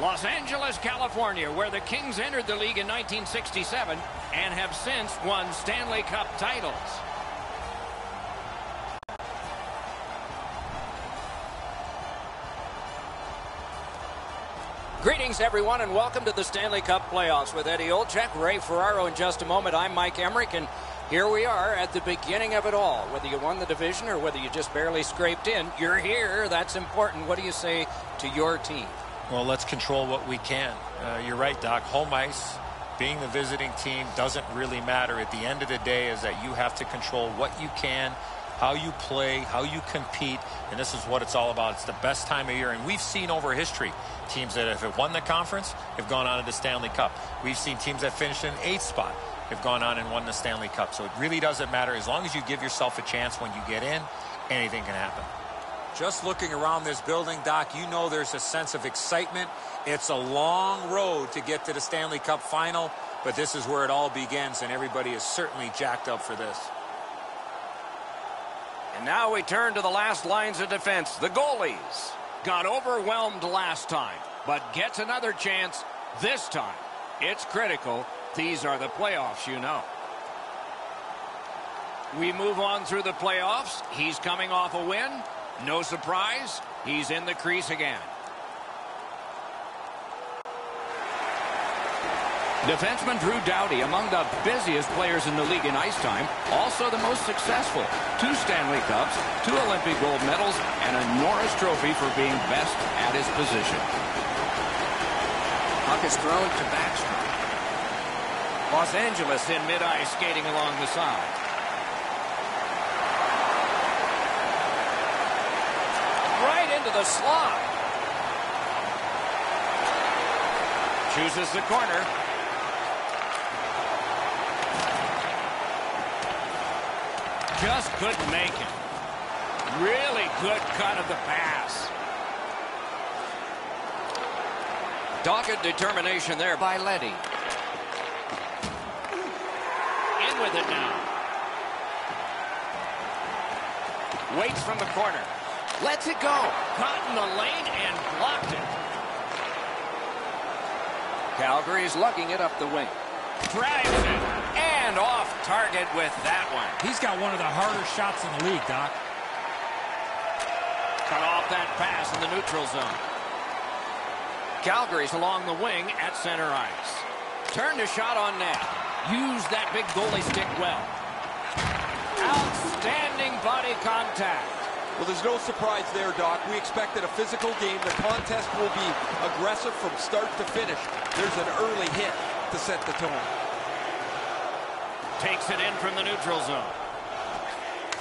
Los Angeles, California, where the Kings entered the league in 1967 and have since won Stanley Cup titles. Greetings, everyone, and welcome to the Stanley Cup playoffs with Eddie Olczyk, Ray Ferraro in just a moment. I'm Mike Emmerich, and here we are at the beginning of it all. Whether you won the division or whether you just barely scraped in, you're here. That's important. What do you say to your team? Well, let's control what we can. You're right, Doc. Home ice, being the visiting team, doesn't really matter. At the end of the day is that you have to control what you can, how you play, how you compete, and this is what it's all about. It's the best time of year, and we've seen over history teams that have won the conference have gone on to the Stanley Cup. We've seen teams that finished in 8th spot have gone on and won the Stanley Cup. So it really doesn't matter. As long as you give yourself a chance when you get in, anything can happen. Just looking around this building, Doc, you know there's a sense of excitement. It's a long road to get to the Stanley Cup final, but this is where it all begins, and everybody is certainly jacked up for this. And now we turn to the last lines of defense. The goalies got overwhelmed last time, but gets another chance this time. It's critical. These are the playoffs, you know. We move on through the playoffs. He's coming off a win. No surprise. He's in the crease again. Defenseman Drew Doughty, among the busiest players in the league in ice time, also the most successful. 2 Stanley Cups, 2 Olympic gold medals, and a Norris Trophy for being best at his position. Puck is thrown to Backstrom. Los Angeles in mid-ice, skating along the side. Right into the slot. Chooses the corner. Just couldn't make it. Really good cut of the pass. Dogged determination there by Leddy. In with it now. Waits from the corner. Lets it go. Caught in the lane and blocked it. Calgary's lugging it up the wing. Drives it. And off target with that one. He's got one of the harder shots in the league, Doc. Cut off that pass in the neutral zone. Calgary's along the wing at center ice. Turned a shot on net. Used that big goalie stick well. Outstanding body contact. Well, there's no surprise there, Doc. We expected a physical game. The contest will be aggressive from start to finish. There's an early hit to set the tone. Takes it in from the neutral zone.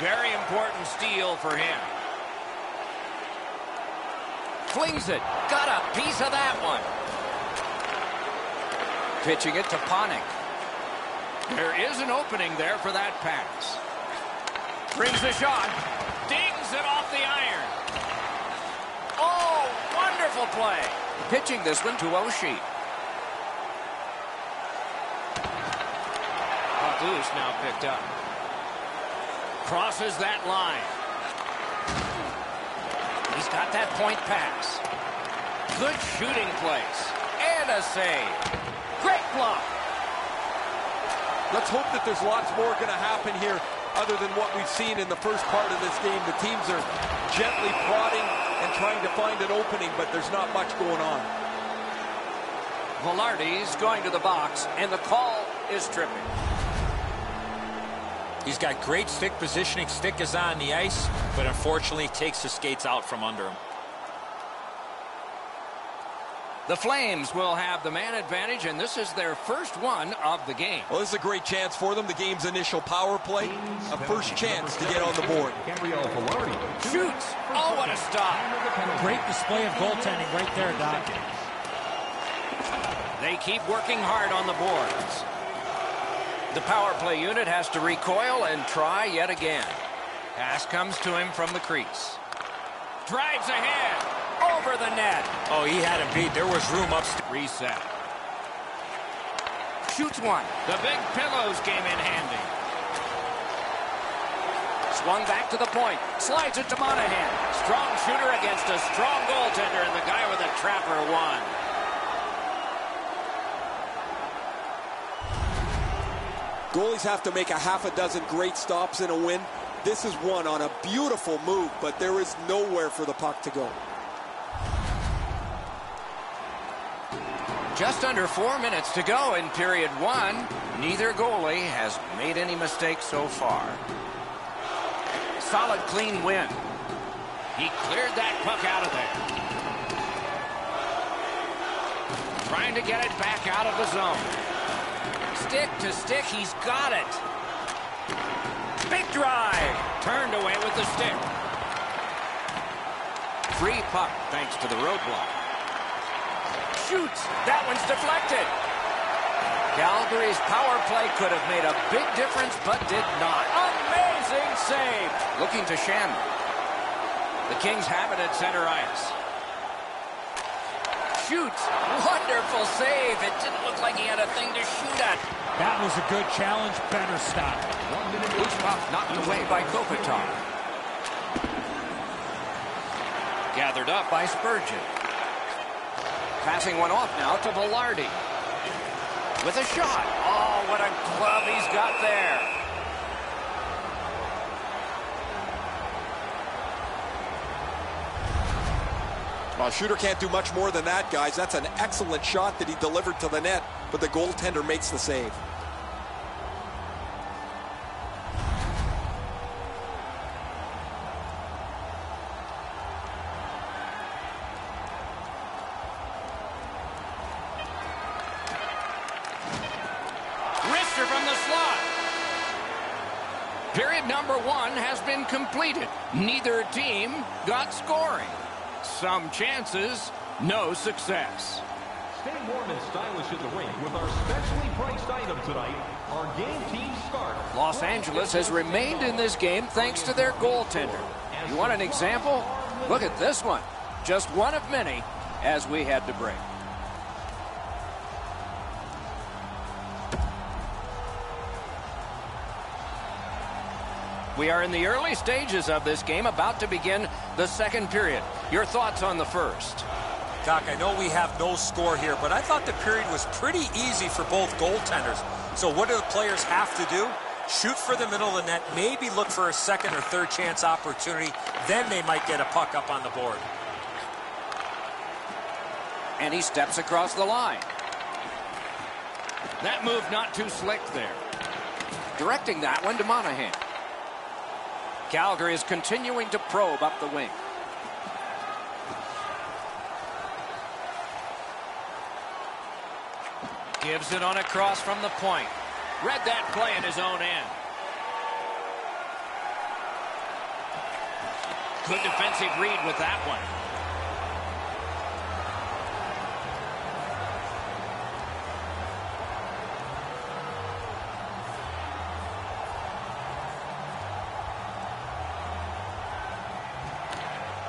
Very important steal for him. Flings it. Got a piece of that one. Pitching it to Panik. There is an opening there for that pass. Brings the shot. Dings it off the iron. Oh, wonderful play. Pitching this one to Oshie. Loose now picked up. Crosses that line. He's got that point pass. Good shooting place. And a save. Great block. Let's hope that there's lots more going to happen here other than what we've seen in the first part of this game. The teams are gently prodding and trying to find an opening, but there's not much going on. Velarde's going to the box, and the call is tripping. He's got great stick positioning. Stick is on the ice, but unfortunately takes the skates out from under him. The Flames will have the man advantage, and this is their first one of the game. Well, this is a great chance for them. The game's initial power play. A first chance to get on the board. Shoots. Oh, what a stop. Great display of goaltending right there, Doc. They keep working hard on the boards. The power play unit has to recoil and try yet again. Pass comes to him from the crease. Drives ahead. Over the net. Oh, he had him beat. There was room upstairs. Reset. Shoots one. The big pillows came in handy. Swung back to the point. Slides it to Monahan. Strong shooter against a strong goaltender, and the guy with a trapper won. Goalies have to make a half a dozen great stops in a win. This is one on a beautiful move, but there is nowhere for the puck to go. Just under 4 minutes to go in period one. Neither goalie has made any mistakes so far. Solid, clean win. He cleared that puck out of there. Trying to get it back out of the zone. Stick to stick, he's got it. Big drive. Turned away with the stick. Free puck thanks to the roadblock. Shoots. That one's deflected. Calgary's power play could have made a big difference, but did not. Amazing save. Looking to Shannon. The Kings have it at center ice. Shoots. Wonderful save. It didn't look like he had a thing to shoot at. That was a good challenge. Better stop. Loose puck knocked away by Kopitar. Gathered up by Spurgeon. Passing one off now to Velarde. With a shot. Oh, what a glove he's got there. Well, shooter can't do much more than that, guys. That's an excellent shot that he delivered to the net, but the goaltender makes the save. Wrister from the slot. Period number one has been completed. Neither team got scoring. Some chances, no success. Stay warm and stylish in the rink with our specially priced item tonight, our game team scarf. Los Angeles has remained in this game thanks to their goaltender. You want an example? Look at this one. Just one of many as we head to break. We are in the early stages of this game, about to begin the second period. Your thoughts on the first? Doc, I know we have no score here, but I thought the period was pretty easy for both goaltenders. So what do the players have to do? Shoot for the middle of the net, maybe look for a second or third chance opportunity. Then they might get a puck up on the board. And he steps across the line. That move not too slick there. Directing that one to Monahan. Calgary is continuing to probe up the wing. Gives it on a cross from the point. Read that play in his own end. Good defensive read with that one.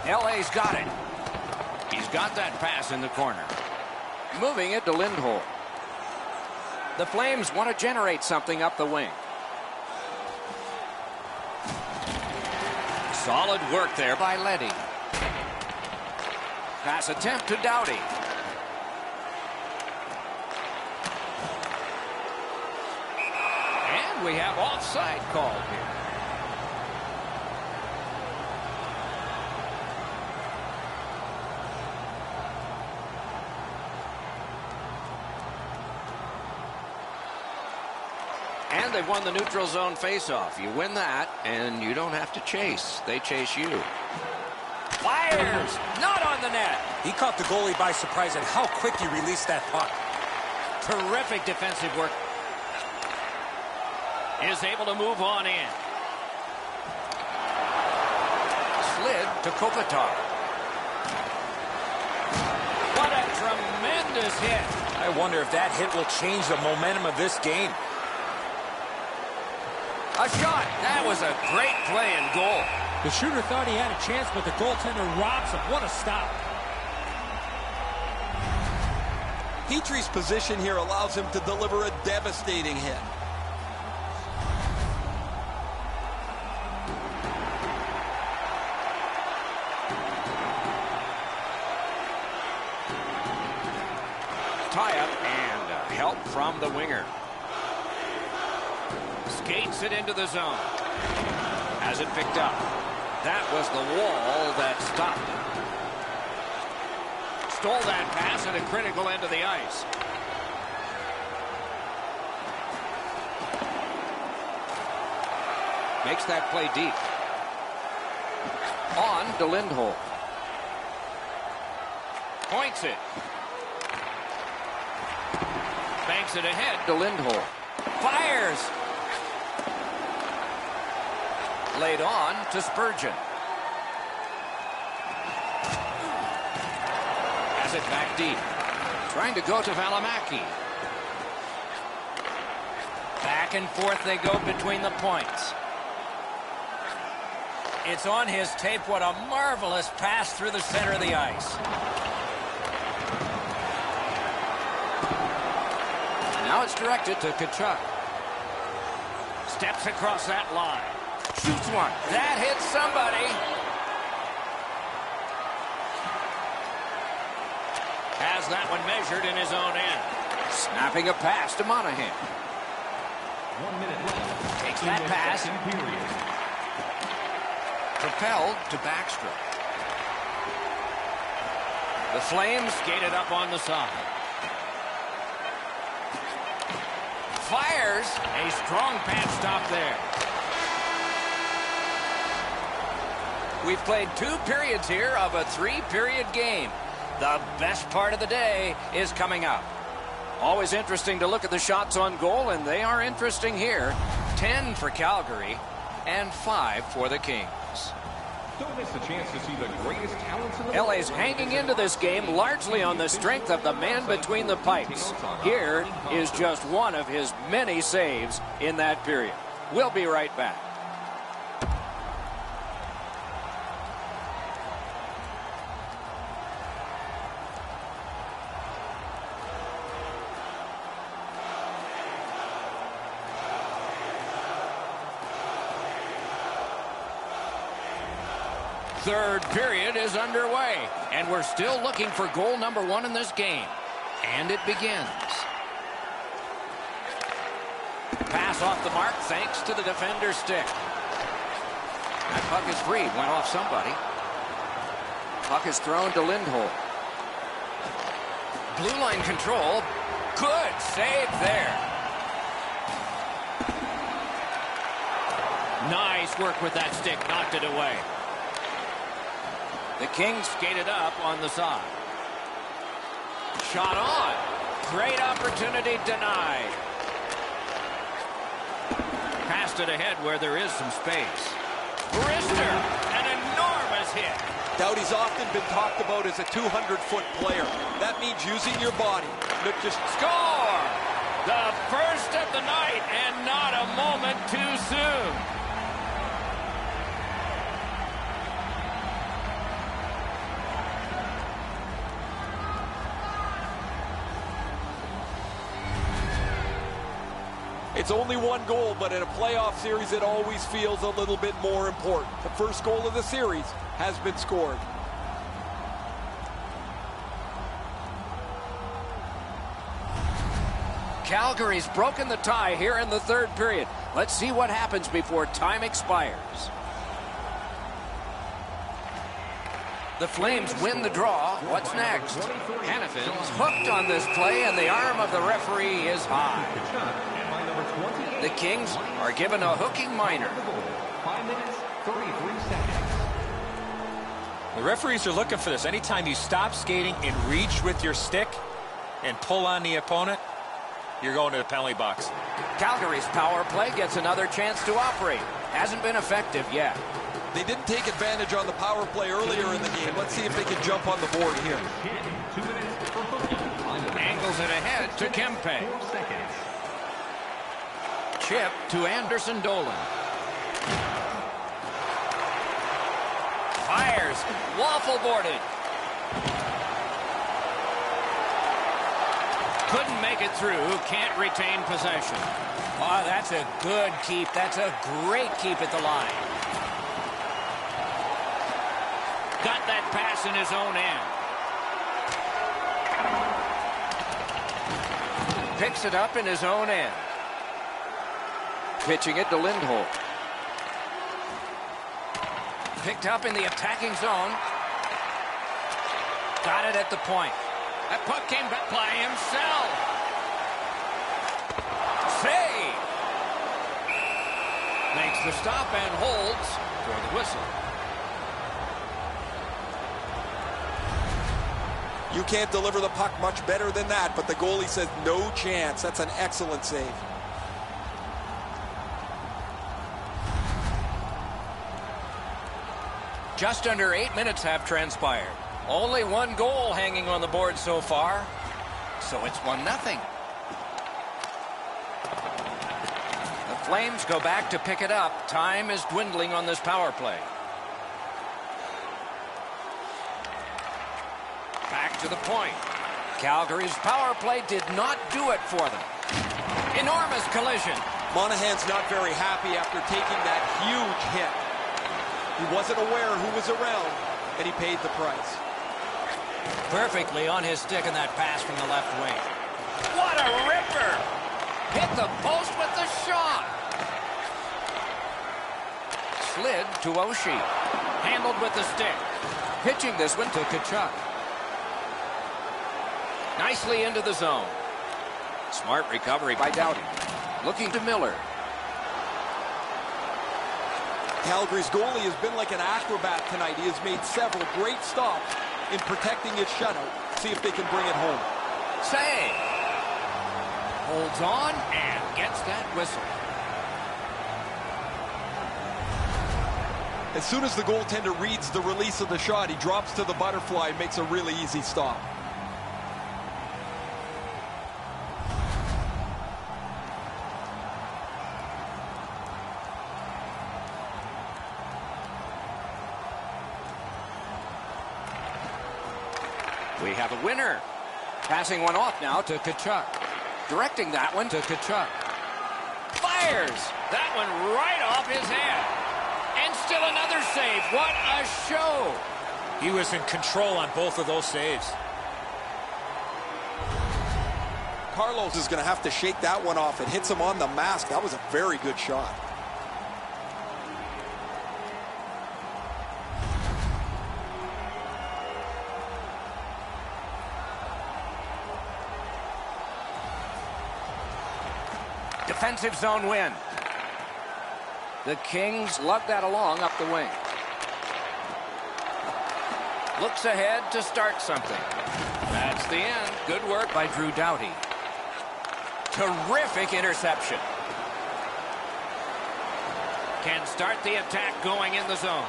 LA's got it. He's got that pass in the corner. Moving it to Lindholm. The Flames want to generate something up the wing. Solid work there by Leddy. Pass attempt to Doughty. And we have offside called here. And they've won the neutral zone faceoff. You win that, and you don't have to chase. They chase you. Fires! Not on the net. He caught the goalie by surprise at how quick he released that puck. Terrific defensive work. Is able to move on in. Slid to Kopitar. What a tremendous hit. I wonder if that hit will change the momentum of this game. A shot. That was a great play and goal. The shooter thought he had a chance, but the goaltender robs him. What a stop. Petrie's position here allows him to deliver a devastating hit. Tie up and help from the winger. Skates it into the zone. Has it picked up. That was the wall that stopped it. Stole that pass at a critical end of the ice. Makes that play deep. On to Lindholm. Points it. Banks it ahead to Lindholm. Fires. Laid on to Spurgeon. Has it back deep. Trying to go to Valimaki. Back and forth they go between the points. It's on his tape. What a marvelous pass through the center of the ice. Now it's directed to Tkachuk. Steps across that line. Shoots one. That hits somebody. Has that one measured in his own end. Snapping a pass to Monahan. 1 minute left. Takes that pass. Propelled to Backstrom. The Flames skated up on the side. Fires. A strong pad stop there. We've played 2 periods here of a 3-period game. The best part of the day is coming up. Always interesting to look at the shots on goal, and they are interesting here. 10 for Calgary and 5 for the Kings. Don't miss the chance to see the greatest talents in the LA's hanging into this game largely on the strength of the man between the pipes. Here is just one of his many saves in that period. We'll be right back. Third period is underway, and we're still looking for goal number 1 in this game. And it begins. Pass off the mark thanks to the defender's stick. That puck is free. Went off somebody. Puck is thrown to Lindholm. Blue line control. Good save there. Nice work with that stick. Knocked it away. The Kings skated up on the side. Shot on. Great opportunity denied. Passed it ahead where there is some space. Brister, an enormous hit. Doughty's often been talked about as a 200-foot player. That means using your body. Look, just Score! The first of the night, and not a moment too soon. It's only 1 goal, but in a playoff series, it always feels a little bit more important. The first goal of the series has been scored. Calgary's broken the tie here in the third period. Let's see what happens before time expires. The Flames win the draw. What's next? Hannafin's hooked on this play, and the arm of the referee is high. The Kings are given a hooking minor. 5 minutes, 33 seconds. The referees are looking for this. Anytime you stop skating and reach with your stick and pull on the opponent, you're going to the penalty box. Calgary's power play gets another chance to operate. Hasn't been effective yet. They didn't take advantage on the power play earlier in the game. Let's see if they can jump on the board here. 2 minutes for hooking. Angles it ahead to Kempe. 4 seconds. Chip to Anderson Dolan. Fires. Waffle boarded. Couldn't make it through. Can't retain possession. Oh, that's a good keep. That's a great keep at the line. Got that pass in his own end. Picks it up in his own end. Pitching it to Lindholm. Picked up in the attacking zone. Got it at the point. That puck came back by himself. Save. Makes the stop and holds for the whistle. You can't deliver the puck much better than that, but the goalie says no chance. That's an excellent save. Just under 8 minutes have transpired. Only one goal hanging on the board so far. So it's 1-0. The Flames go back to pick it up. Time is dwindling on this power play. Back to the point. Calgary's power play did not do it for them. Enormous collision. Monahan's not very happy after taking that huge hit. He wasn't aware who was around, and he paid the price. Perfectly on his stick in that pass from the left wing. What a ripper! Hit the post with the shot. Slid to Oshie. Handled with the stick. Pitching this one to Tkachuk. Nicely into the zone. Smart recovery by Doughty. Looking to Miller. Calgary's goalie has been like an acrobat tonight. He has made several great stops in protecting his shutout. See if they can bring it home. Save. Holds on and gets that whistle. As soon as the goaltender reads the release of the shot, he drops to the butterfly and makes a really easy stop. We have a winner. Passing one off now to Tkachuk. Directing that one to Tkachuk. Fires! That one right off his head. And still another save. What a show! He was in control on both of those saves. Carlos is going to have to shake that one off. It hits him on the mask. That was a very good shot. Defensive zone win. The Kings lug that along up the wing. Looks ahead to start something. That's the end. Good work by Drew Doughty. Terrific interception. Can start the attack going in the zone.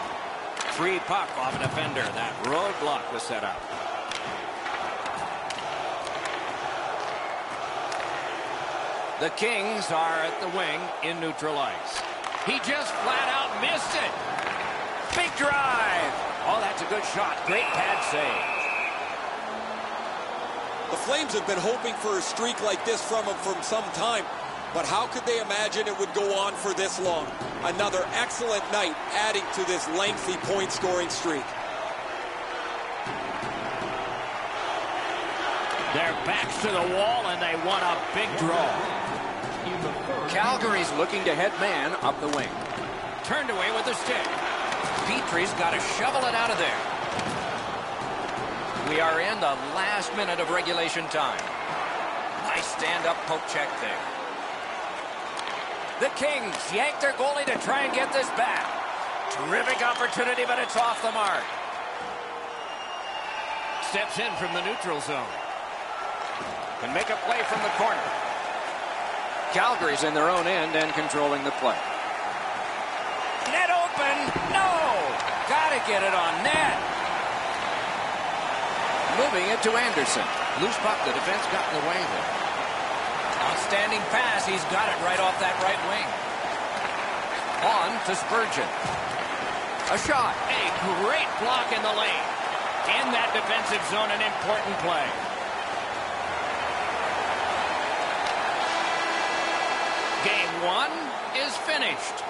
Free puck off a defender. That roadblock was set up. The Kings are at the wing in neutral ice. He just flat out missed it. Big drive. Oh, that's a good shot. Great pad save. The Flames have been hoping for a streak like this from him for some time, but how could they imagine it would go on for this long? Another excellent night adding to this lengthy point-scoring streak. Their backs to the wall, and they want a big draw. Calgary's looking to head man up the wing. Turned away with the stick. Petrie's got to shovel it out of there. We are in the last minute of regulation time. Nice stand-up poke check there. The Kings yank their goalie to try and get this back. Terrific opportunity, but it's off the mark. Steps in from the neutral zone. Can make a play from the corner. Calgary's in their own end and controlling the play. Net open. No! Gotta get it on net. Moving it to Anderson. Loose puck. The defense got in the way there. Outstanding pass. He's got it right off that right wing. On to Spurgeon. A shot. A great block in the lane. In that defensive zone, an important play. Game one is finished.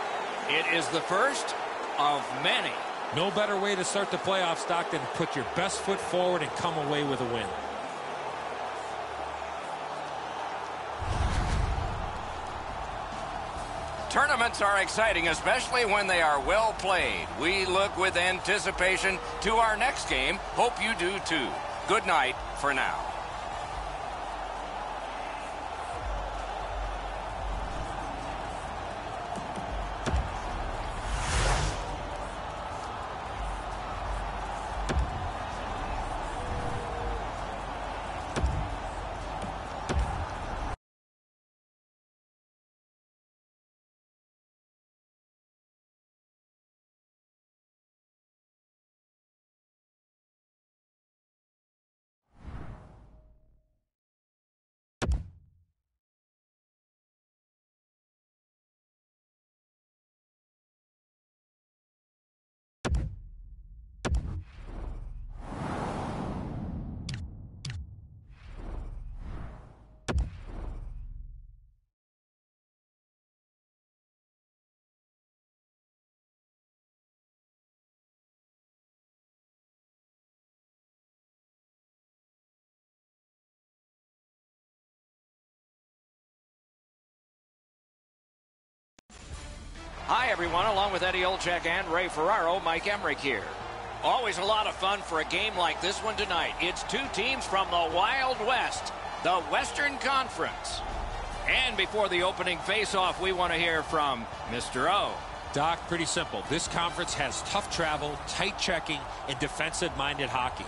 It is the first of many. No better way to start the playoffs, Doc, than put your best foot forward and come away with a win. Tournaments are exciting, especially when they are well played. We look with anticipation to our next game. Hope you do too. Good night for now. Hi, everyone. Along with Eddie Olczyk and Ray Ferraro, Mike Emrick here. Always a lot of fun for a game like this one tonight. It's two teams from the Wild West, the Western Conference. And before the opening face-off, we want to hear from Mr. O. Doc, pretty simple. This conference has tough travel, tight checking, and defensive-minded hockey.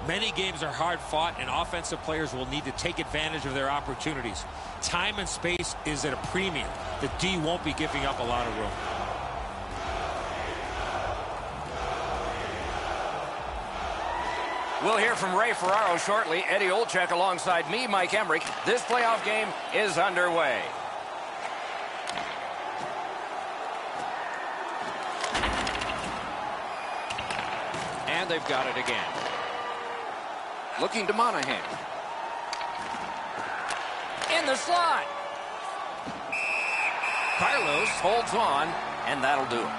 Many games are hard-fought, and offensive players will need to take advantage of their opportunities. Time and space is at a premium. The D won't be giving up a lot of room. We'll hear from Ray Ferraro shortly. Eddie Olczyk alongside me, Mike Emrick. This playoff game is underway. And they've got it again. Looking to Monahan. In the slot. Carlos holds on, and that'll do it.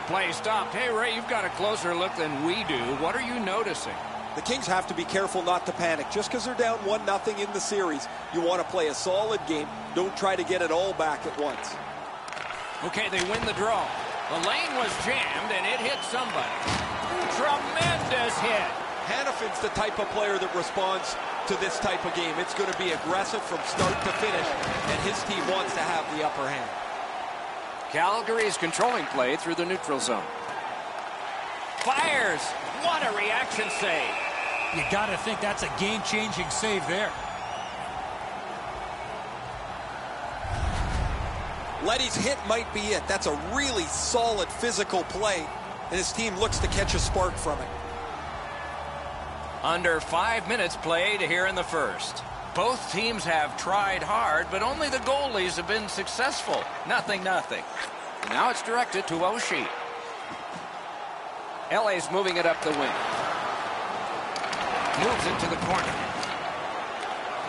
Play stopped. Hey, Ray, you've got a closer look than we do. What are you noticing? The Kings have to be careful not to panic. Just because they're down 1-0 in the series, you want to play a solid game. Don't try to get it all back at once. Okay, they win the draw. The lane was jammed, and it hit somebody. Tremendous hit. Hannafin's the type of player that responds to this type of game. It's going to be aggressive from start to finish, and his team wants to have the upper hand. Calgary is controlling play through the neutral zone. Fires! What a reaction save! You got to think that's a game-changing save there. Leddy's hit might be it. That's a really solid physical play, and his team looks to catch a spark from it. Under 5 minutes played here in the first. Both teams have tried hard, but only the goalies have been successful. Nothing. And now it's directed to Oshie. LA's moving it up the wing. Moves it to the corner.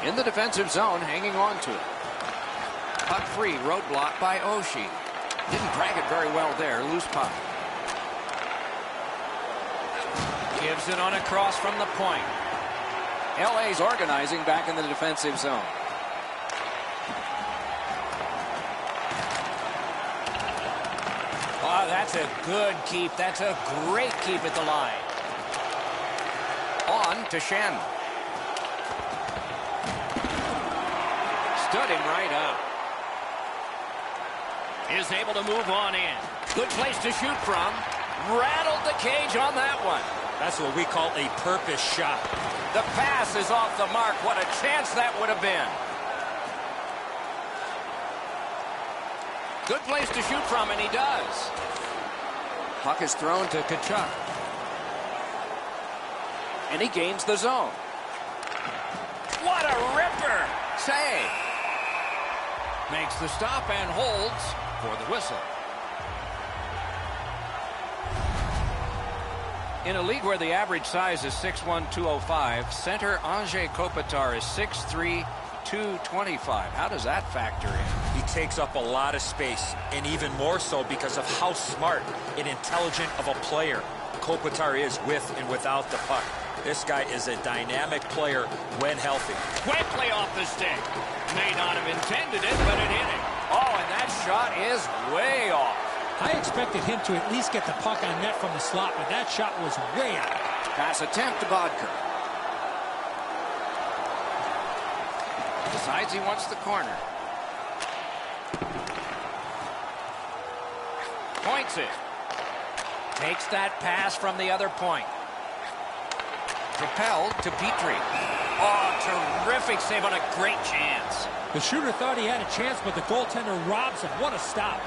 In the defensive zone, hanging on to it. Puck free, roadblock by Oshie. Didn't drag it very well there, loose puck. Gives it on a cross from the point. LA's organizing back in the defensive zone. Oh, that's a good keep. That's a great keep at the line. On to Shen. Stood him right up. Is able to move on in. Good place to shoot from. Rattled the cage on that one. That's what we call a purpose shot. The pass is off the mark. What a chance that would have been. Good place to shoot from, and he does. Puck is thrown to Tkachuk. And he gains the zone. What a ripper! Save. Makes the stop and holds for the whistle. In a league where the average size is 6'1", 205, center Anze Kopitar is 6'3", 225. How does that factor in? He takes up a lot of space, and even more so because of how smart and intelligent of a player Kopitar is with and without the puck. This guy is a dynamic player when healthy. Quickly off the stick. May not have intended it, but it hit it. Oh, and that shot is way off. I expected him to at least get the puck on net from the slot, but that shot was way out. Pass attempt to Bodker. Decides he wants the corner. Points it. Takes that pass from the other point. Propelled to Petrie. Oh, terrific save on a great chance. The shooter thought he had a chance, but the goaltender robs him. What a stop.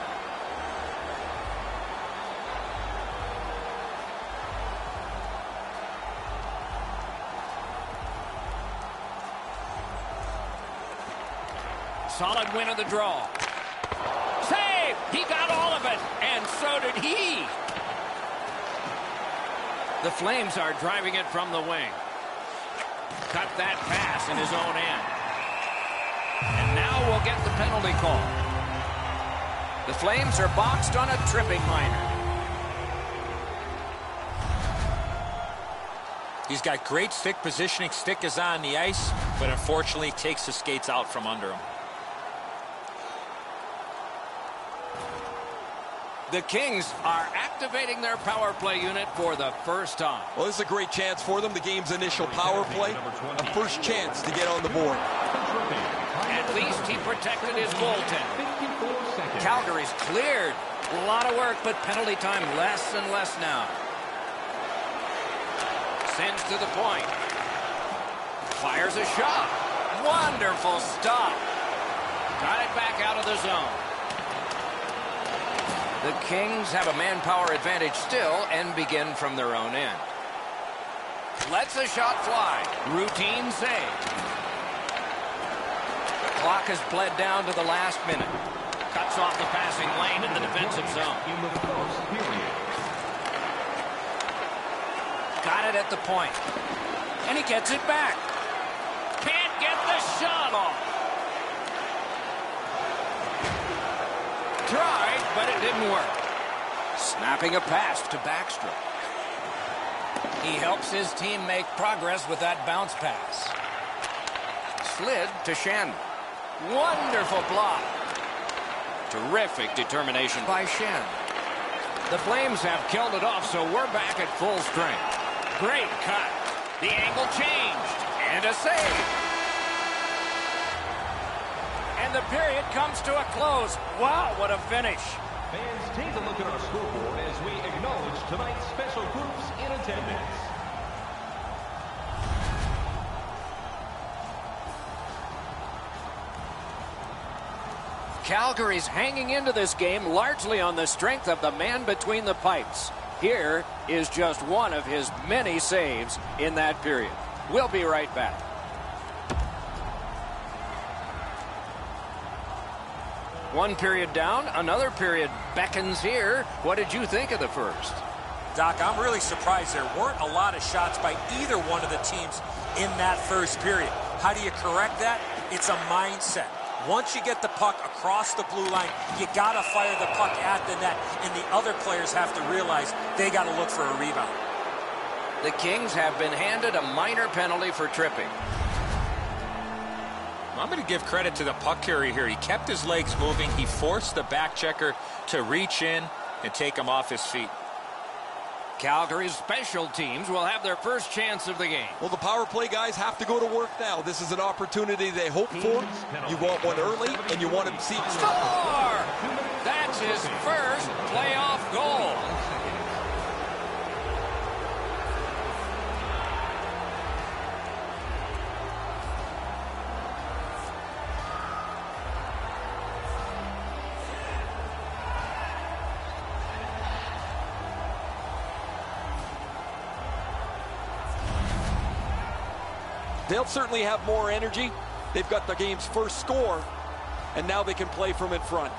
Solid win of the draw. Save! He got all of it, and so did he. The Flames are driving it from the wing. Cut that pass in his own end. And now we'll get the penalty call. The Flames are boxed on a tripping minor. He's got great stick positioning. Stick is on the ice, but unfortunately takes the skates out from under him. The Kings are activating their power play unit for the first time. Well, this is a great chance for them. The game's initial power play. A first chance to get on the board. At least he protected his goaltender. Calgary's cleared. A lot of work, but penalty time less and less now. Sends to the point. Fires a shot. Wonderful stop. Got it back out of the zone. The Kings have a manpower advantage still and begin from their own end. Lets a shot fly. Routine save. The clock has bled down to the last minute. Cuts off the passing lane in the defensive zone. Got it at the point. And he gets it back. Can't get the shot off. Tried, but it didn't work. Snapping a pass to Backstrom. He helps his team make progress with that bounce pass. Slid to Shannon. Wonderful block. Terrific determination by Shannon. The Flames have killed it off, so we're back at full strength. Great cut. The angle changed. And a save. And the period comes to a close. Wow, what a finish. Fans, take a look at our scoreboard as we acknowledge tonight's special groups in attendance. Calgary's hanging into this game largely on the strength of the man between the pipes. Here is just one of his many saves in that period. We'll be right back. One period down, another period beckons here. What did you think of the first? Doc, I'm really surprised there weren't a lot of shots by either one of the teams in that first period. How do you correct that? It's a mindset. Once you get the puck across the blue line, you got to fire the puck at the net, and the other players have to realize they got to look for a rebound. The Kings have been handed a minor penalty for tripping. I'm going to give credit to the puck carrier here. He kept his legs moving. He forced the back checker to reach in and take him off his feet. Calgary's special teams will have their first chance of the game. Well, the power play guys have to go to work now. This is an opportunity they hope for. You want one early, and you want to see it. Score! That's his first playoff goal. They'll certainly have more energy. They've got the game's first score, and now they can play from in front.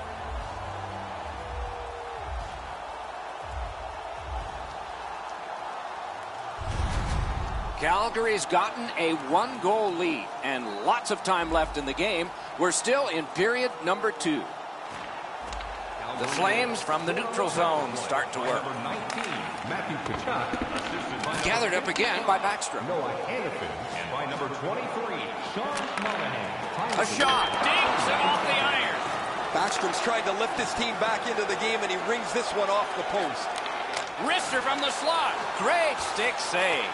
Calgary's gotten a one-goal lead, and lots of time left in the game. We're still in period number 2. The Flames from the neutral zone start to work. Gathered up again by Backstrom. And by number 23, Sean Monahan. A shot. Dings it off the iron. Backstrom's trying to lift his team back into the game, and he rings this one off the post. Wrister from the slot. Great stick save.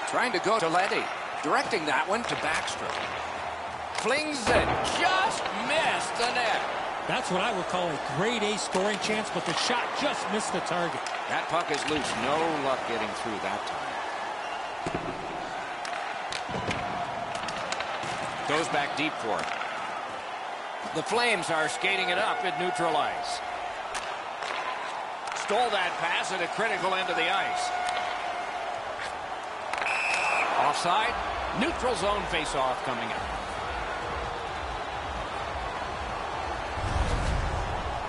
Trying to go to Leddy. Directing that one to Backstrom. Flings it. Just missed the net. That's what I would call a grade A scoring chance, but the shot just missed the target. That puck is loose. No luck getting through that time. Goes back deep for it. The Flames are skating it up at neutral ice. Stole that pass at a critical end of the ice. Offside. Neutral zone face-off coming up.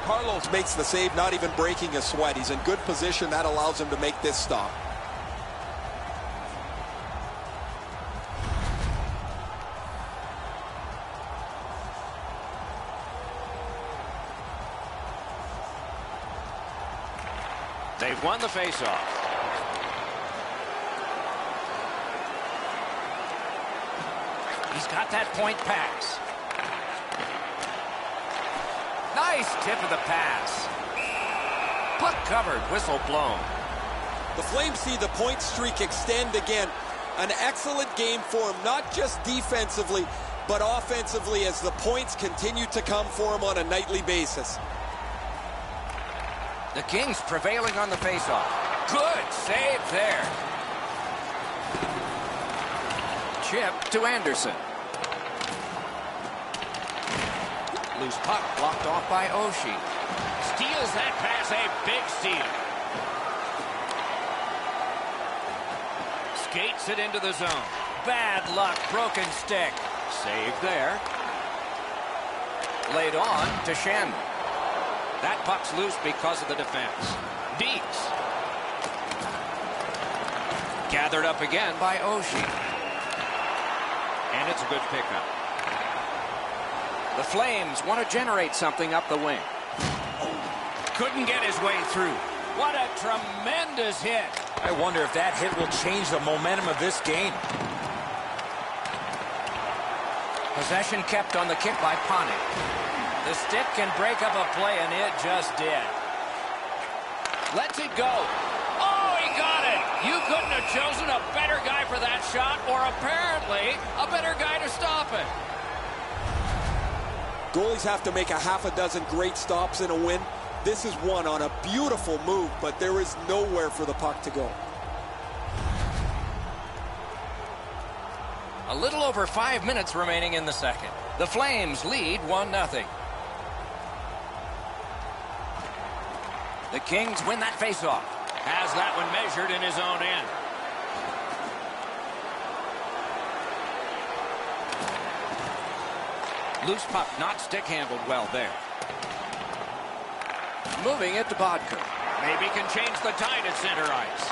Carlos makes the save, not even breaking a sweat. He's in good position. That allows him to make this stop. They've won the face-off. He's got that point pass. Nice tip of the pass. Puck covered, whistle blown. The Flames see the point streak extend again. An excellent game for him, not just defensively, but offensively as the points continue to come for him on a nightly basis. The Kings prevailing on the faceoff. Good save there. Chip to Anderson. Loose puck blocked off by Oshie. Steals that pass, a big steal. Skates it into the zone. Bad luck, broken stick. Save there. Laid on to Shen. That puck's loose because of the defense. Deeks. Gathered up again by Oshie. And it's a good pickup. The Flames want to generate something up the wing. Couldn't get his way through. What a tremendous hit. I wonder if that hit will change the momentum of this game. Possession kept on the kick by Panik. The stick can break up a play, and it just did. Lets it go. Oh, he got it. You couldn't have chosen a better guy for that shot, or apparently a better guy to stop it. Goalies have to make a half a dozen great stops in a win. This is one on a beautiful move, but there is nowhere for the puck to go. A little over 5 minutes remaining in the second. The Flames lead 1-0. The Kings win that faceoff. Has that one measured in his own end. Loose puck, not stick handled well there. Moving it to Bodker. Maybe can change the tide at center ice.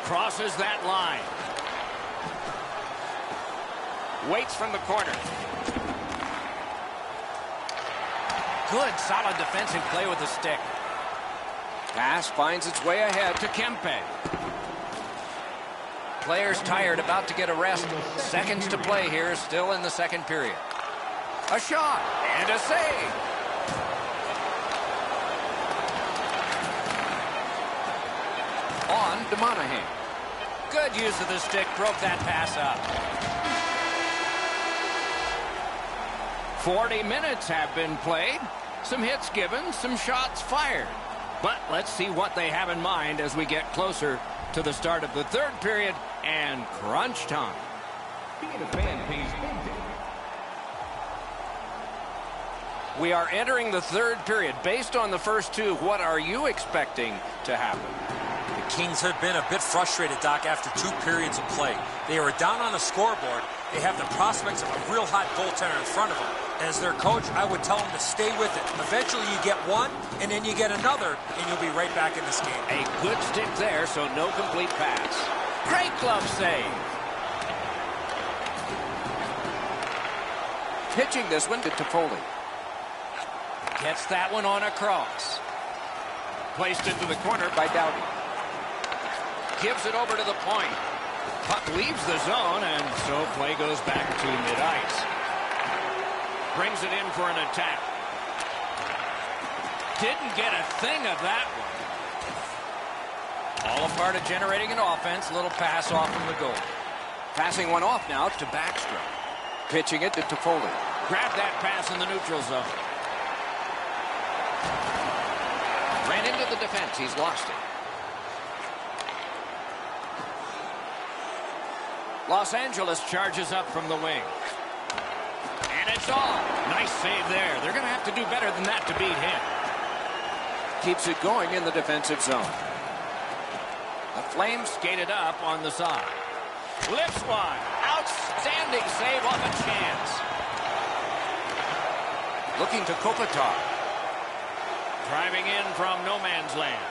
Crosses that line. Waits from the corner. Good, solid defensive play with the stick. Pass finds its way ahead to Kempe. Players tired, about to get a rest. Seconds to play here, still in the second period. A shot and a save. On to Monahan. Good use of the stick, broke that pass up. 40 minutes have been played. Some hits given, some shots fired. But let's see what they have in mind as we get closer to the start of the third period and crunch time. Being a fan pays big. We are entering the third period. Based on the first two, what are you expecting to happen? The Kings have been a bit frustrated, Doc, after 2 periods of play. They were down on the scoreboard. They have the prospects of a real hot goaltender in front of them. As their coach, I would tell them to stay with it. Eventually you get one, and then you get another, and you'll be right back in this game. A good stick there, so no complete pass. Great glove save. Pitching this one to Toffoli. Gets that one on a cross. Placed into the corner by Doughty. Gives it over to the point. Puck leaves the zone, and so play goes back to mid-ice. Brings it in for an attack. Didn't get a thing of that one. All a part of generating an offense. Little pass off from the goal. Passing one off now to Backstrom. Pitching it to Toffoli. Grabbed that pass in the neutral zone. Ran into the defense. He's lost it. Los Angeles charges up from the wing. And it's on. Nice save there. They're going to have to do better than that to beat him. Keeps it going in the defensive zone. The Flames skated up on the side. Lifts one. Outstanding save off a chance. Looking to Kopitar. Driving in from no man's land.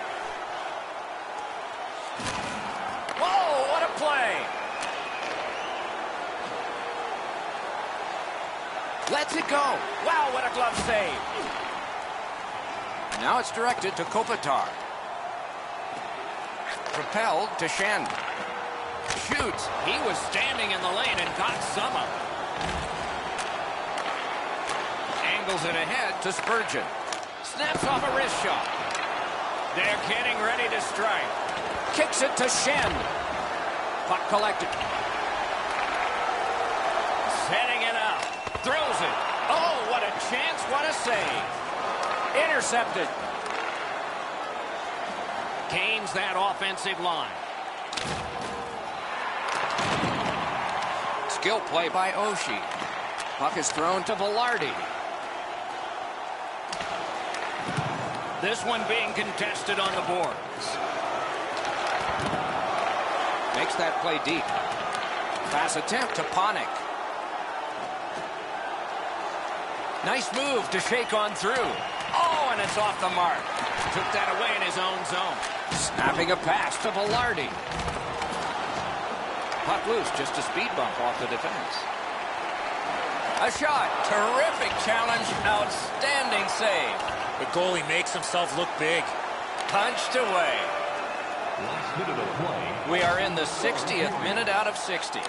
Whoa, what a play. Lets it go. Wow, what a glove save. Now it's directed to Kopitar. Propelled to Shen. Shoots. He was standing in the lane and got some of it. Angles it ahead to Spurgeon. Snaps off a wrist shot. They're getting ready to strike. Kicks it to Shen. Puck collected. Setting it up. Throws it. Oh, what a chance. What a save. Intercepted. Gains that offensive line. Skill play by Oshie. Puck is thrown to Velarde. This one being contested on the boards. Makes that play deep. Pass attempt to Panik. Nice move to shake on through. Oh, and it's off the mark. Took that away in his own zone. Snapping a pass to Velarde. Puck loose, just a speed bump off the defense. A shot. Terrific challenge. Outstanding save. The goalie makes himself look big. Punched away. Last minute of play. We are in the 60th minute out of 60.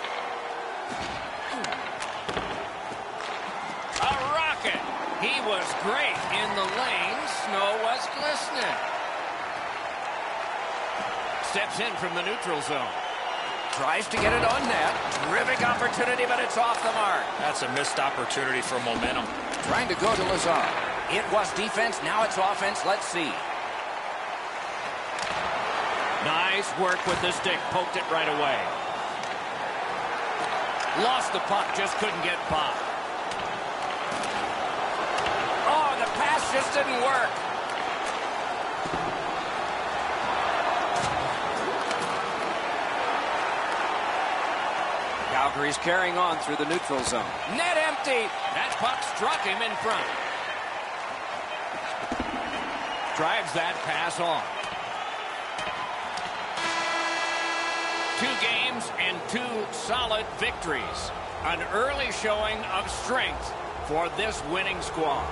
A rocket. He was great in the lane. Snow was glistening. Steps in from the neutral zone. Tries to get it on net. Terrific opportunity, but it's off the mark. That's a missed opportunity for momentum. Trying to go to Lazar. It was defense, now it's offense. Let's see. Nice work with the stick. Poked it right away. Lost the puck, just couldn't get by. Oh, the pass just didn't work. Calgary's carrying on through the neutral zone. Net empty. That puck struck him in front. Drives that pass on. 2 games and 2 solid victories. An early showing of strength for this winning squad.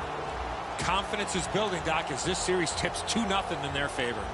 Confidence is building, Doc, as this series tips 2-0 in their favor.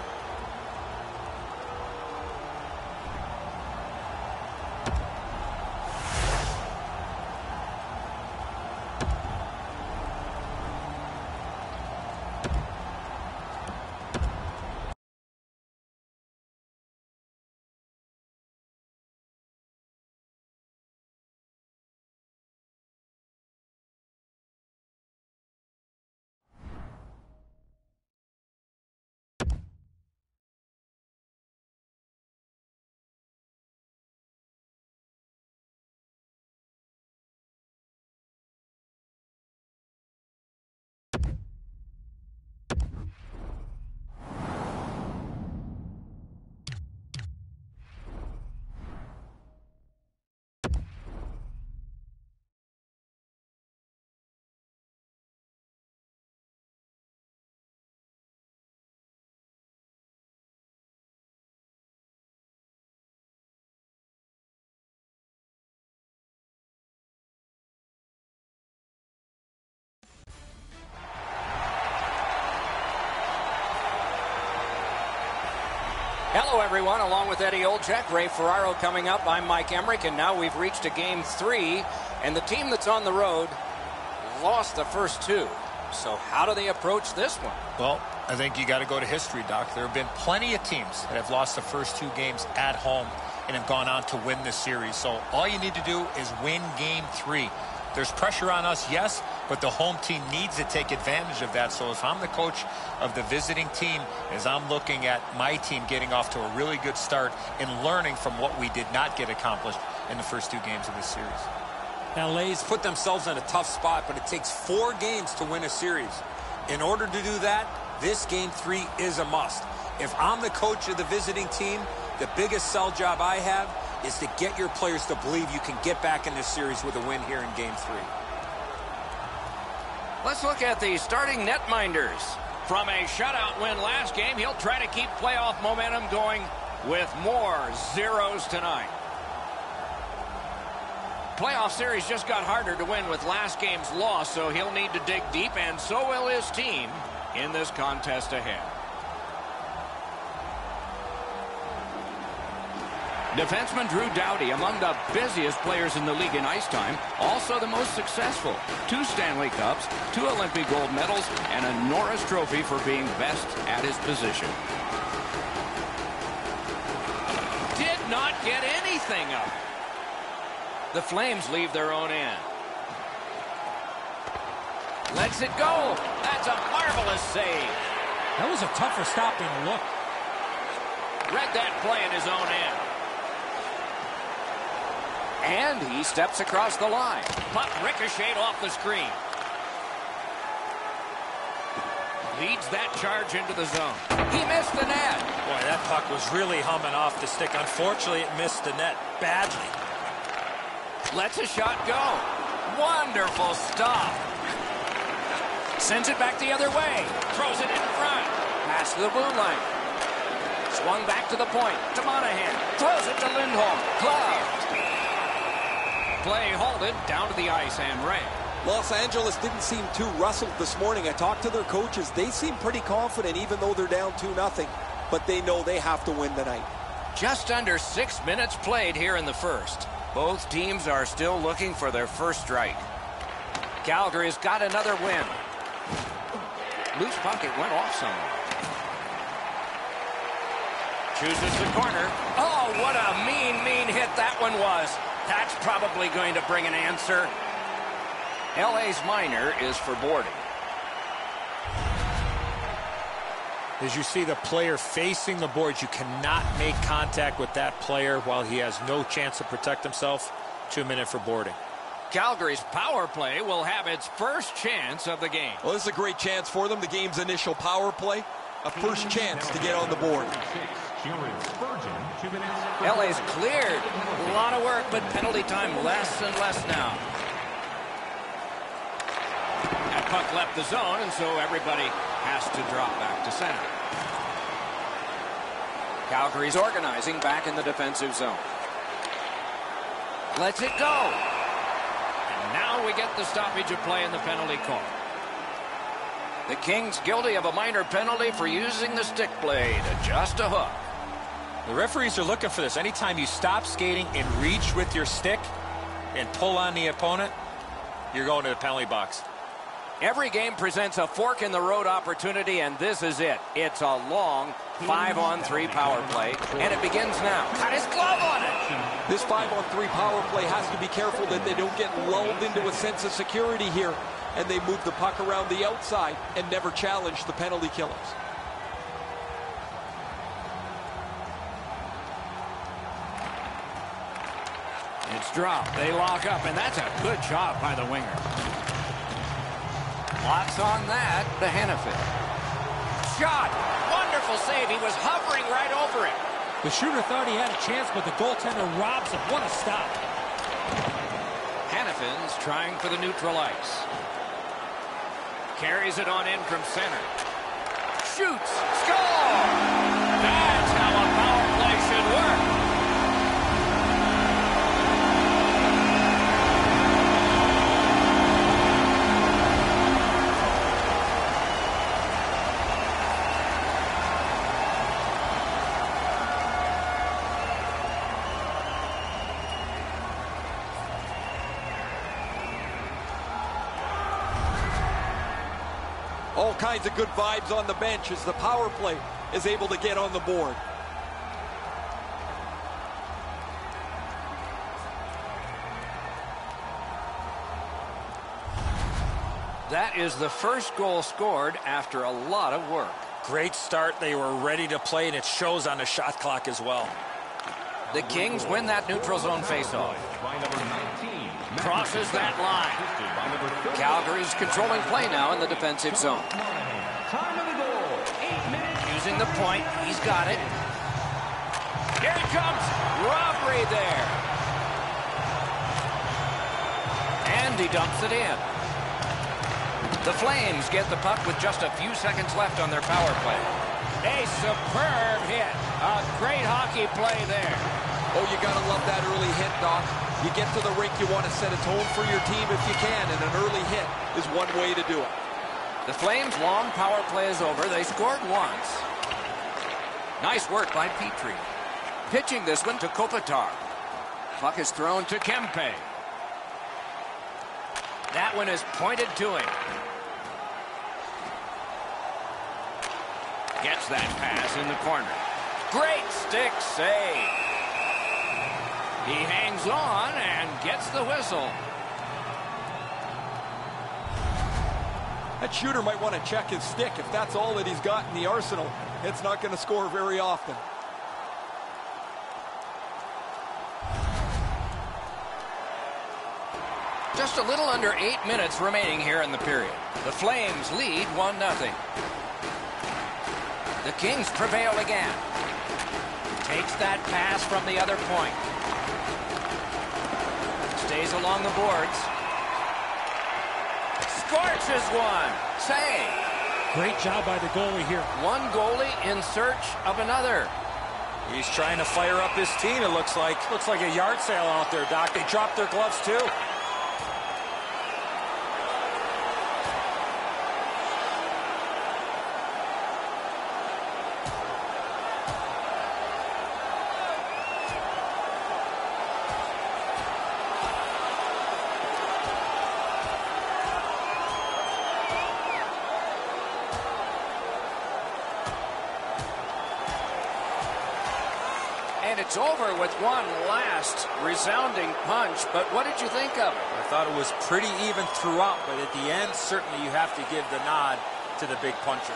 Hello, everyone. Along with Eddie Olczyk, Ray Ferraro coming up. I'm Mike Emmerich, and now we've reached a game 3, and the team that's on the road lost the first two. So how do they approach this one? Well, I think you got to go to history, Doc. There have been plenty of teams that have lost the first two games at home and have gone on to win the series. So all you need to do is win game 3. There's pressure on us, yes, but the home team needs to take advantage of that. So if I'm the coach of the visiting team, as I'm looking at my team getting off to a really good start and learning from what we did not get accomplished in the first 2 games of this series. LA's put themselves in a tough spot, but it takes 4 games to win a series. In order to do that, this game 3 is a must. If I'm the coach of the visiting team, the biggest sell job I have is to get your players to believe you can get back in this series with a win here in game 3. Let's look at the starting netminders. From a shutout win last game, he'll try to keep playoff momentum going with more zeros tonight. Playoff series just got harder to win with last game's loss, so he'll need to dig deep, and so will his team in this contest ahead. Defenseman Drew Doughty, among the busiest players in the league in ice time, also the most successful. 2 Stanley Cups, 2 Olympic gold medals, and a Norris Trophy for being best at his position. Did not get anything up. The Flames leave their own end. Lets it go. That's a marvelous save. That was a tougher stop than a look. Read that play in his own end. And he steps across the line. Puck ricocheted off the screen. Leads that charge into the zone. He missed the net. Boy, that puck was really humming off the stick. Unfortunately, it missed the net badly. Lets a shot go. Wonderful stop. Sends it back the other way. Throws it in front. Pass to the blue line. Swung back to the point. To Monahan. Throws it to Lindholm. Gloved. Play halted down to the ice and ran. Los Angeles didn't seem too rustled this morning. I talked to their coaches. They seem pretty confident even though they're down 2-0. But they know they have to win tonight. Just under 6 minutes played here in the first. Both teams are still looking for their first strike. Calgary's got another win. Loose puck, it went off somewhere. Chooses the corner. Oh, what a mean hit that one was. That's probably going to bring an answer. LA's minor is for boarding. As you see the player facing the boards, you cannot make contact with that player while he has no chance to protect himself. 2 minutes for boarding. Calgary's power play will have its first chance of the game. Well, this is a great chance for them. The game's initial power play. A first chance to get on the board. LA's cleared. A lot of work, but penalty time less and less now. That puck left the zone, and so everybody has to drop back to center. Calgary's organizing back in the defensive zone. Lets it go. And now we get the stoppage of play in the penalty call. The Kings guilty of a minor penalty for using the stick blade. Just a hook. The referees are looking for this. Anytime you stop skating and reach with your stick and pull on the opponent, you're going to the penalty box. Every game presents a fork-in-the-road opportunity, and this is it. It's a long 5-on-3 power play, and it begins now. Got his glove on it. This 5-on-3 power play has to be careful that they don't get lulled into a sense of security here, and they move the puck around the outside and never challenge the penalty killers. It's dropped. They lock up, and that's a good job by the winger. Locks on that to Hannafin. Shot! Wonderful save. He was hovering right over it. The shooter thought he had a chance, but the goaltender robs him. What a stop. Hannafin's trying for the neutral ice. Carries it on in from center. Shoots! Score! That's how a power play should work. All kinds of good vibes on the bench as the power play is able to get on the board. That is the first goal scored after a lot of work. Great start. They were ready to play, and it shows on the shot clock as well. The Kings win that neutral zone faceoff. Crosses that line. Calgary's controlling play now in the defensive zone. Using the point. He's got it. Here it comes. Robbery there. And he dumps it in. The Flames get the puck with just a few seconds left on their power play. A superb hit. A great hockey play there. Oh, you got to love that early hit, Doc. You get to the rink, you want to set a tone for your team if you can, and an early hit is one way to do it. The Flames' long power play is over. They scored once. Nice work by Petrie. Pitching this one to Kopitar. Puck is thrown to Kempe. That one is pointed to him. Gets that pass in the corner. Great stick save. He hangs on and gets the whistle. That shooter might want to check his stick. If that's all that he's got in the arsenal, it's not going to score very often. Just a little under 8 minutes remaining here in the period. The Flames lead 1-0. The Kings prevail again. Takes that pass from the other point. Stays along the boards. Scorches one. Save. Great job by the goalie here. One goalie in search of another. He's trying to fire up his team, it looks like. Looks like a yard sale out there, Doc. They dropped their gloves, too. And it's over with one last resounding punch. But what did you think of it? I thought it was pretty even throughout, but at the end, certainly you have to give the nod to the big puncher.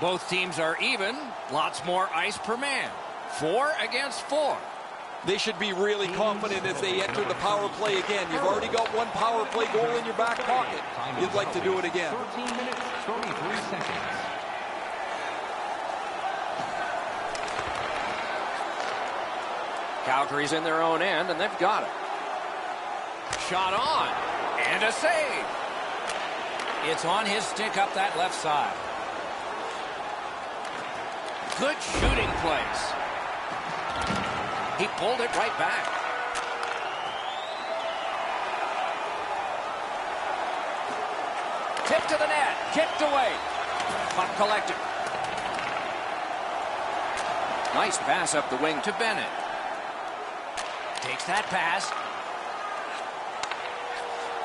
Both teams are even. Lots more ice per man. 4 against 4. They should be really confident as they enter the power play again. You've already got one power play goal in your back pocket. You'd like to do it again. 13 minutes, 33 seconds. Calgary's in their own end, and they've got it. Shot on. And a save. It's on his stick up that left side. Good shooting place. He pulled it right back. Tip to the net. Kicked away. Puck collected. Nice pass up the wing to Bennett. Takes that pass.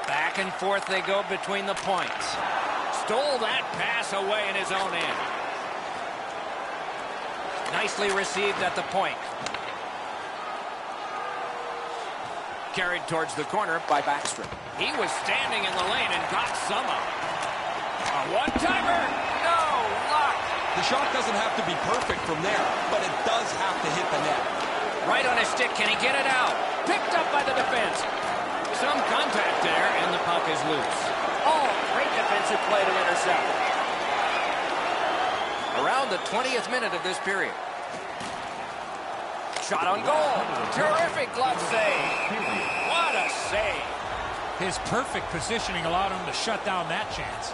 Back and forth they go between the points. Stole that pass away in his own end. Nicely received at the point. Carried towards the corner by Backstrom. He was standing in the lane and got some of it. A one-timer. No luck. The shot doesn't have to be perfect from there, but it does have to hit the net. Right on his stick. Can he get it out? Picked up by the defense. Some contact there, and the puck is loose. Oh, great defensive play to intercept. Around the 20th minute of this period. Shot on goal. Terrific glove save. What a save. His perfect positioning allowed him to shut down that chance.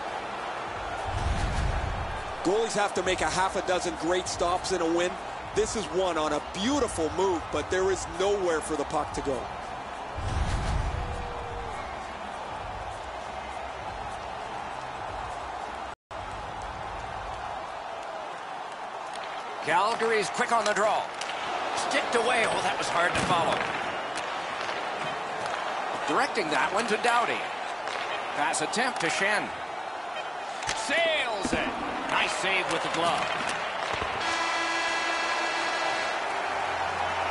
Goalies have to make a half a dozen great stops in a win. This is one on a beautiful move, but there is nowhere for the puck to go. Calgary's quick on the draw. Sticked away. Oh, that was hard to follow. Directing that one to Doughty. Pass attempt to Shen. Sails it. Nice save with the glove.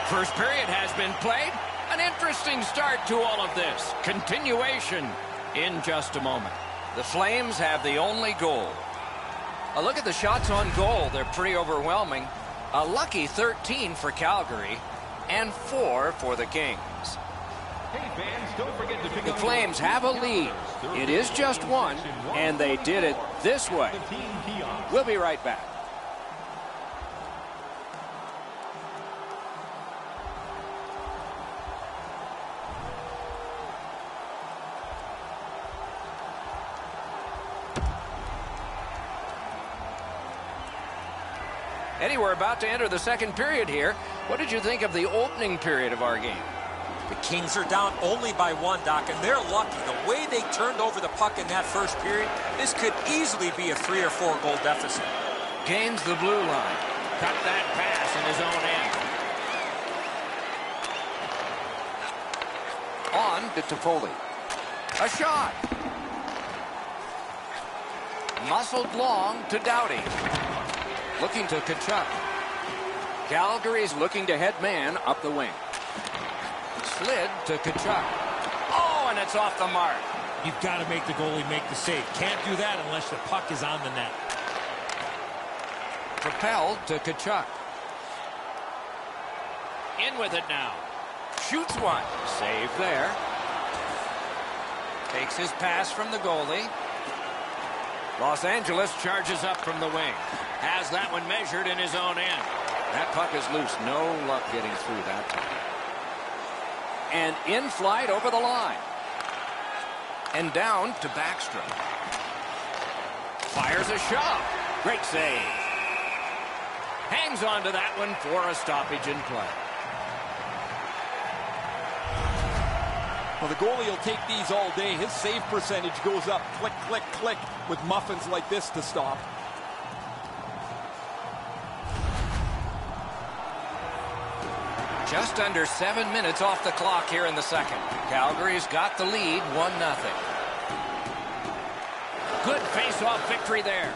First period has been played. An interesting start to all of this. Continuation in just a moment. The Flames have the only goal. A look at the shots on goal. They're pretty overwhelming. A lucky 13 for Calgary and 4 for the Kings. Hey fans, don't forget to pick The up Flames have a lead. It is just one, and they did it this way. the team kiosk. We'll be right back. Eddie, we're about to enter the second period here. What did you think of the opening period of our game? The Kings are down only by 1, Doc, and they're lucky. The way they turned over the puck in that first period, this could easily be a 3 or 4 goal deficit. Gains the blue line. Cut that pass in his own end. On to Toffoli. A shot. Muscled long to Doughty. Looking to Tkachuk. Calgary's looking to head man up the wing. Slid to Tkachuk. Oh, and it's off the mark. You've got to make the goalie make the save. Can't do that unless the puck is on the net. Propelled to Tkachuk. In with it now. Shoots one. Save there. Takes his pass from the goalie. Los Angeles charges up from the wing. Has that one measured in his own end. That puck is loose. No luck getting through that time. And in flight over the line. And down to Backstrom. Fires a shot. Great save. Hangs on to that one for a stoppage in play. Well, the goalie will take these all day. His save percentage goes up. Click, click, click with muffins like this to stop. Just under 7 minutes off the clock here in the second. Calgary's got the lead, 1-0. Good face-off victory there.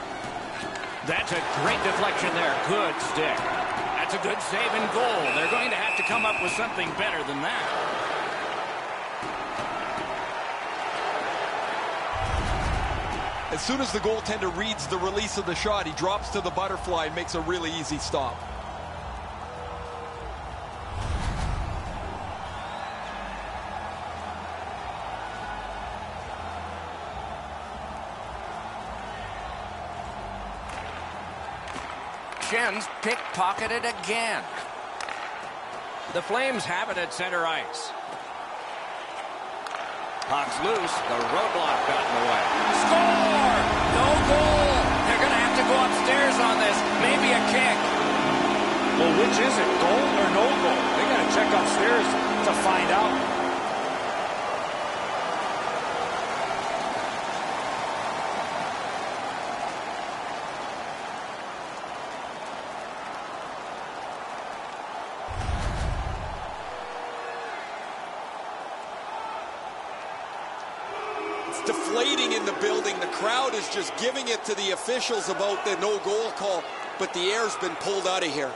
That's a great deflection there. Good stick. That's a good save and goal. They're going to have to come up with something better than that. As soon as the goaltender reads the release of the shot, he drops to the butterfly and makes a really easy stop. Shen's pickpocketed again. The Flames have it at center ice. Puck's loose. The roadblock got in the way. Score! No goal! They're going to have to go upstairs on this. Maybe a kick. Well, which is it? Goal or no goal? They got to check upstairs to find out. Deflating in the building. The crowd is just giving it to the officials about the no goal call, but the air's been pulled out of here.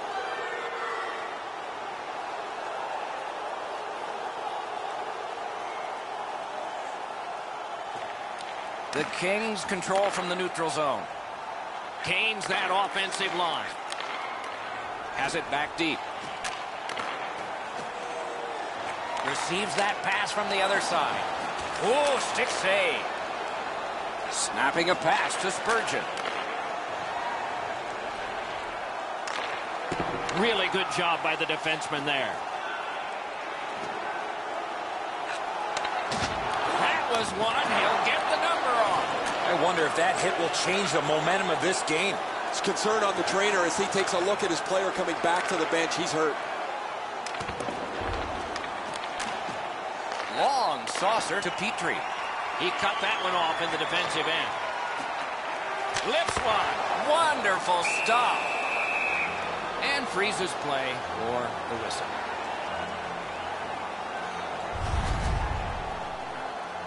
The Kings control from the neutral zone. Gains that offensive line. Has it back deep. Receives that pass from the other side. Oh, stick save. Snapping a pass to Spurgeon. Really good job by the defenseman there. That was one. He'll get the number on. I wonder if that hit will change the momentum of this game. It's concern on the trainer as he takes a look at his player coming back to the bench. He's hurt. Long saucer to Petrie. He cut that one off in the defensive end. Lifts one. Wonderful stop. and freezes play for the whistle.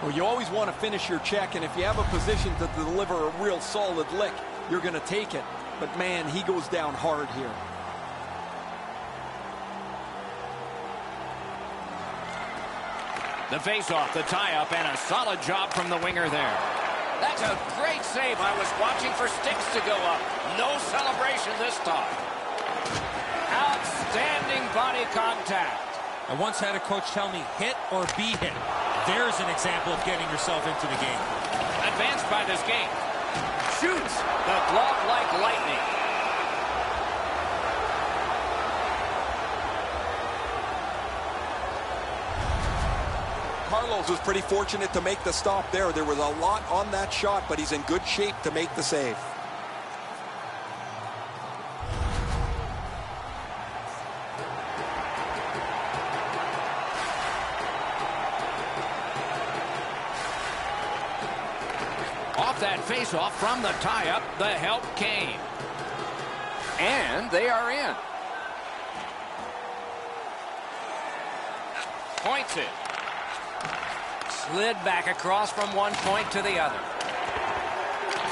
Well, you always want to finish your check, and if you have a position to deliver a real solid lick, you're going to take it. But, man, he goes down hard here. The face-off, the tie-up, and a solid job from the winger there. That's a great save. I was watching for sticks to go up. No celebration this time. Outstanding body contact. I once had a coach tell me, hit or be hit. There's an example of getting yourself into the game. Advanced by this game. Shoots the glove like lightning. Carlos was pretty fortunate to make the stop there. There was a lot on that shot, but he's in good shape to make the save. Off that face-off from the tie-up, the help came. And they are in. Points it. Slid back across from one point to the other.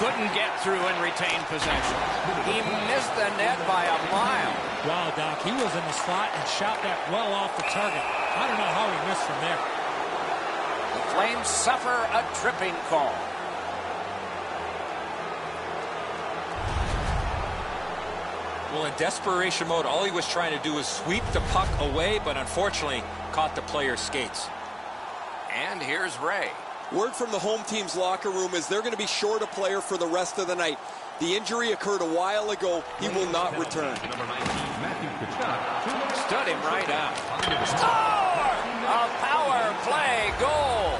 Couldn't get through and retain possession. He missed the net by a mile. Wow, Doc, he was in the slot and shot that well off the target. I don't know how he missed from there. The Flames suffer a tripping call. Well, in desperation mode, all he was trying to do was sweep the puck away, but unfortunately caught the player's skates. And here's Ray. Word from the home team's locker room is they're going to be short a player for the rest of the night. The injury occurred a while ago. He will not return. Stood him right out. Score! A power play goal.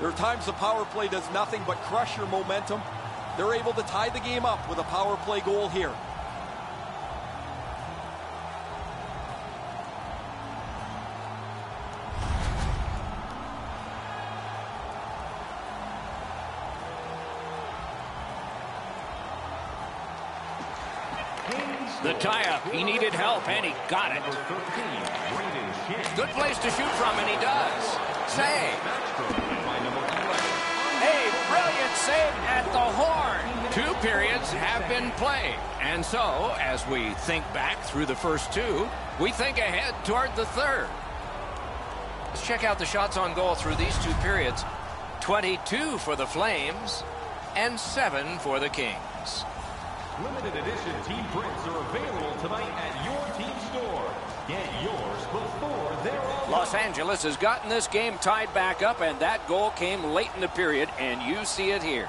There are times the power play does nothing but crush your momentum. They're able to tie the game up with a power play goal here. The tie-up. He needed help, and he got it. Good place to shoot from, and he does. Save. A brilliant save at the horn. 2 periods have been played. And so, as we think back through the first 2, we think ahead toward the third. Let's check out the shots on goal through these 2 periods. 22 for the Flames and 7 for the Kings. Limited edition team prints are available tonight at your team store. Get yours before they're all. Los Angeles has gotten this game tied back up, and that goal came late in the period, and you see it here.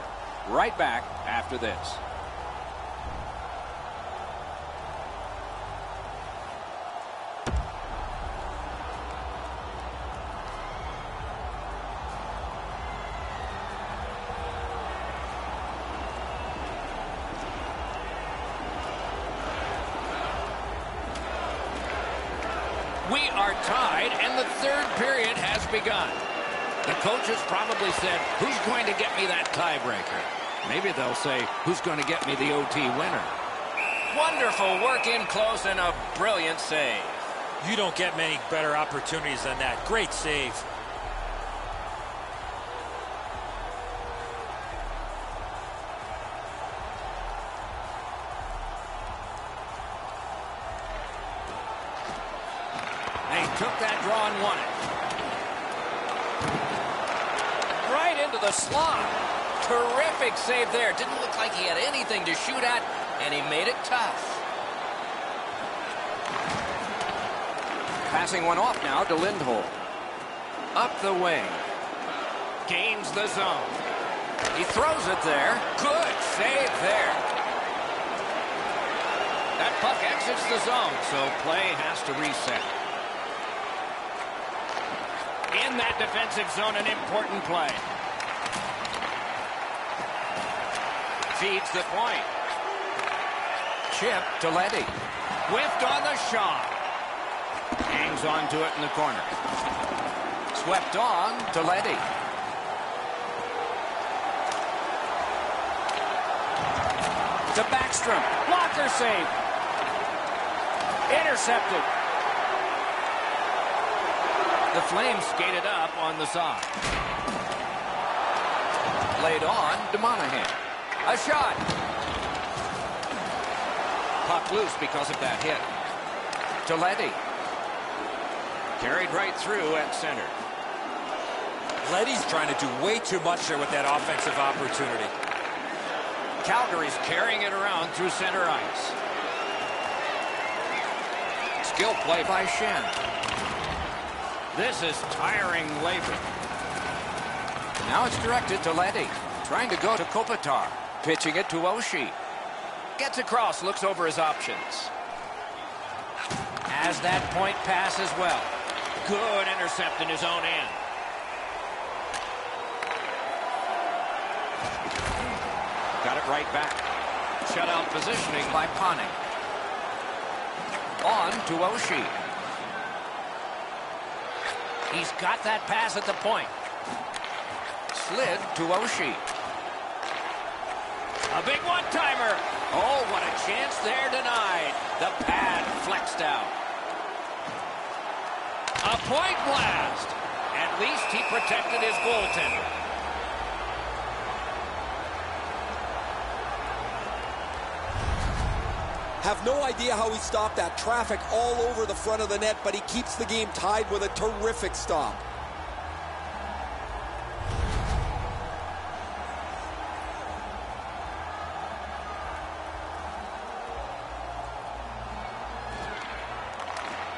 Right back after this. We are tied, and the third period has begun. The coaches probably said, who's going to get me that tiebreaker? Maybe they'll say, who's going to get me the OT winner? Wonderful work in close and a brilliant save. You don't get many better opportunities than that. Great save. They took that draw and won it. Right into the slot. Terrific save there. Didn't look like he had anything to shoot at, and he made it tough. Passing one off now to Lindholm. Up the wing. Gains the zone. He throws it there. Good save there. That puck exits the zone, so play has to reset. In that defensive zone, an important play. feeds the point. Chip to Letty. Whiffed on the shot. Hangs on to it in the corner. Swept on to Letty. To Backstrom. Blocker save. Intercepted. The Flames skated up on the side. Laid on to Monahan. A shot. Puck loose because of that hit. To Letty. Carried right through at center. Letty's trying to do way too much there with that offensive opportunity. Calgary's carrying it around through center ice. Skill play by Shen. This is tiring labor. Now it's directed to Letty. Trying to go to Kopitar. Pitching it to Oshie. Gets across, looks over his options. Has that point pass as well. Good intercept in his own end. Got it right back. Shutout positioning by Ponning. On to Oshie. He's got that pass at the point. Slid to Oshie. A big one-timer. Oh, what a chance there denied. The pad flexed out. A point blast. At least he protected his goaltender. Have no idea how he stopped that traffic all over the front of the net, but he keeps the game tied with a terrific stop.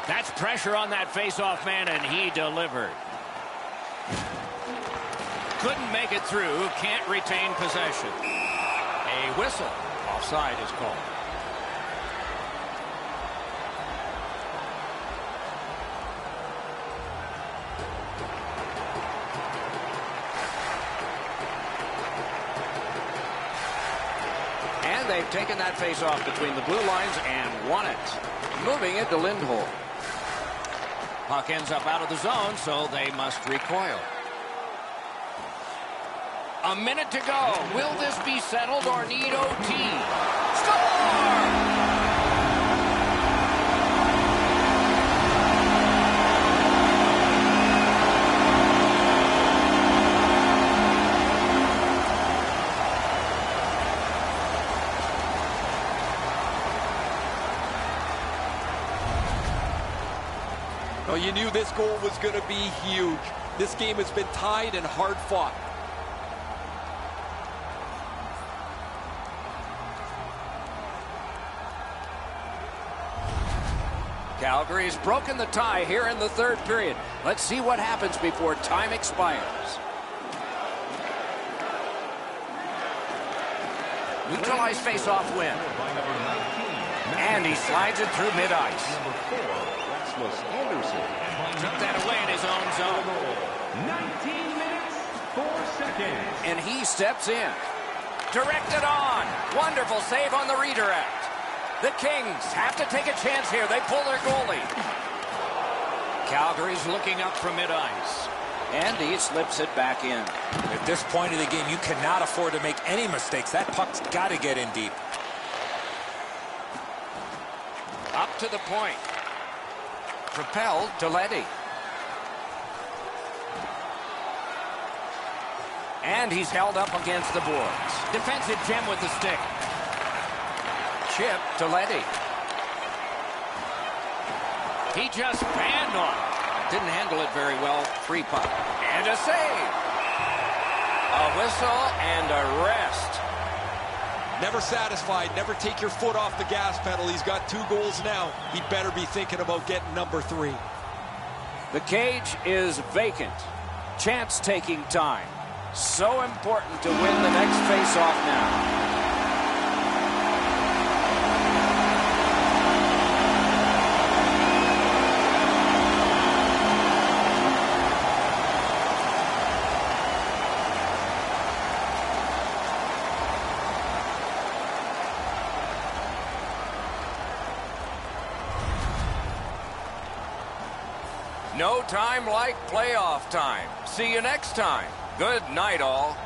That's pressure on that face-off man, and he delivered. Couldn't make it through, can't retain possession. A whistle. Offside is called. And they've taken that face-off between the blue lines and won it. Moving it to Lindholm. Puck ends up out of the zone, so they must recoil. A minute to go. Will this be settled or need OT? Score! Well, you knew this goal was going to be huge. This game has been tied and hard fought. Calgary's broken the tie here in the third period. Let's see what happens before time expires. Neutralized face-off win. And he slides it through mid-ice. Took that away in his own zone. 19 minutes, 4 seconds. And he steps in. Directed on. Wonderful save on the redirect. The Kings have to take a chance here. They pull their goalie. Calgary's looking up from mid-ice. And he slips it back in. At this point of the game, you cannot afford to make any mistakes. That puck's got to get in deep. Up to the point. Propelled to Letty. And he's held up against the boards. Defensive gem with the stick. Chip to Letty. He just banned on it. Didn't handle it very well. Free puck. And a save. A whistle and a rest. Never satisfied. Never take your foot off the gas pedal. He's got 2 goals now. He better be thinking about getting number 3. The cage is vacant. Chance taking time. So important to win the next face-off now. No time like playoff time. See you next time. Good night, all.